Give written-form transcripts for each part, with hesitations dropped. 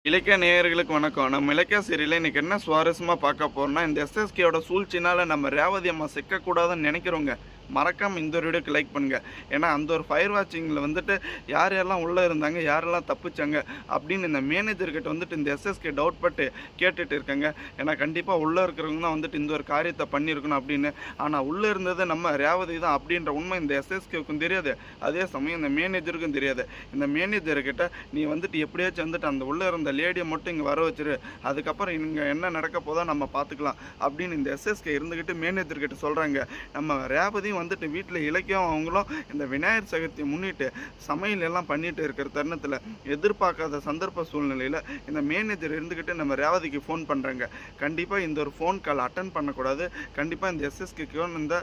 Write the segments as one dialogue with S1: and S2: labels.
S1: இலக்கிய நேயர்களுக்கு வணக்கம். நம்ம இலக்கிய சீரியல்ல இன்னைக்கு என்ன சுவாரஸ்யமா பார்க்க போறோம்னா, இந்த எஸ்எஸ்கேயோட சூழ்ச்சினால நம்ம ரேவதி அம்மா சிக்கக்கூடாதுன்னு நினைக்கிறவங்க, மறக்காம இந்த ஒரு வீடியோக்கு லைக் பண்ணுங்க. ஏன்னா அந்த ஒரு ஃபயர் வாட்சிங்கில் வந்துட்டு யார் யாரெல்லாம் உள்ளே இருந்தாங்க, யாரெல்லாம் தப்பிச்சாங்க அப்படின்னு இந்த மேனேஜர்கிட்ட வந்துட்டு இந்த எஸ்எஸ்கே டவுட் பட்டு கேட்டுட்டு இருக்காங்க. ஏன்னா கண்டிப்பாக உள்ளே இருக்கிறவங்க தான் வந்துட்டு இந்த ஒரு காரியத்தை பண்ணியிருக்கணும் அப்படின்னு. ஆனால் உள்ளே இருந்தது நம்ம ரேவதி தான் அப்படின்ற உண்மை இந்த எஸ்எஸ்கேவுக்கும் தெரியாது, அதே சமயம் இந்த மேனேஜருக்கும் தெரியாது. இந்த மேனேஜர்கிட்ட நீ வந்துட்டு எப்படியாச்சும் வந்துட்டு அந்த உள்ளே இருந்த லேடியை மட்டும் இங்கே வர வச்சிரு, அதுக்கப்புறம் இங்கே என்ன நடக்க போதோ நம்ம பார்த்துக்கலாம் அப்படின்னு இந்த எஸ்எஸ்கே இருந்துக்கிட்டு மேனேஜர்கிட்ட சொல்கிறாங்க. நம்ம ரேவதியும் வந்துட்டு வீட்டில் இலக்கியம் அவங்களும் இந்த விநாயகர் சதுர்த்தியை முன்னிட்டு சமையல் எல்லாம் பண்ணிட்டு இருக்கிற தருணத்தில் எதிர்பார்க்காத சந்தர்ப்ப சூழ்நிலையில் இந்த மேனேஜர் இருந்துக்கிட்டு நம்ம ரேவதிக்கு ஃபோன் பண்ணுறாங்க. கண்டிப்பாக இந்த ஒரு ஃபோன் கால் அட்டன் பண்ணக்கூடாது, கண்டிப்பாக இந்த எஸ்எஸ்கேக்கு இந்த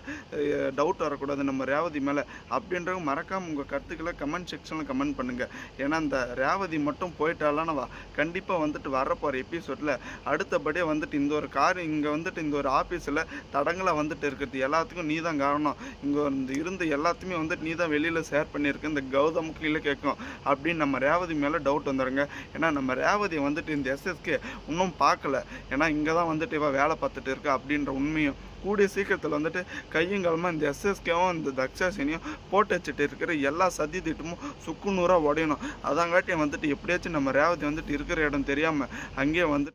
S1: டவுட் வரக்கூடாது நம்ம ரேவதி மேலே அப்படின்றவங்க மறக்காமல் உங்கள் கருத்துக்களை கமெண்ட் செக்ஷனில் கமெண்ட் பண்ணுங்கள். ஏன்னா இந்த ரேவதி மட்டும் போயிட்டாலானவா கண்டிப்பாக வந்துட்டு வரப்போகிற எபிசோடில் அடுத்தபடியாக வந்துட்டு இந்த ஒரு காரியம் இங்கே வந்துட்டு இந்த ஒரு ஆஃபீஸில் தடங்களாக வந்துட்டு இருக்கிறது எல்லாத்துக்கும் நீ தான் காரணம், இங்கே இருந்து எல்லாத்தையுமே வந்துட்டு நீ தான் வெளியில் ஷேர் பண்ணியிருக்கு, இந்த கௌதமுக்கு இல்லை கேட்கும் அப்படின்னு நம்ம ரேவதி மேலே டவுட் வந்துடுங்க. ஏன்னா நம்ம ரேவதியை வந்துட்டு இந்த எஸ்எஸ்கே இன்னும் பார்க்கல, ஏன்னா இங்கே தான் வந்துட்டு இவள் வேலை பார்த்துட்டு இருக்கா அப்படின்ற உண்மையும் கூடிய சீக்கிரத்தில் வந்துட்டு கையங்காலமாக இந்த எஸ்எஸ்கேவும் இந்த தக்ஷாசினியும் போட்டு வச்சுட்டு இருக்கிற எல்லா சதி திட்டமும் சுக்குநூறாக உடையணும். அதாங்காட்டி வந்துட்டு எப்படியாச்சும் நம்ம ரேவதி வந்துட்டு இருக்கிற இடம் தெரியாமல் அங்கேயே வந்துட்டு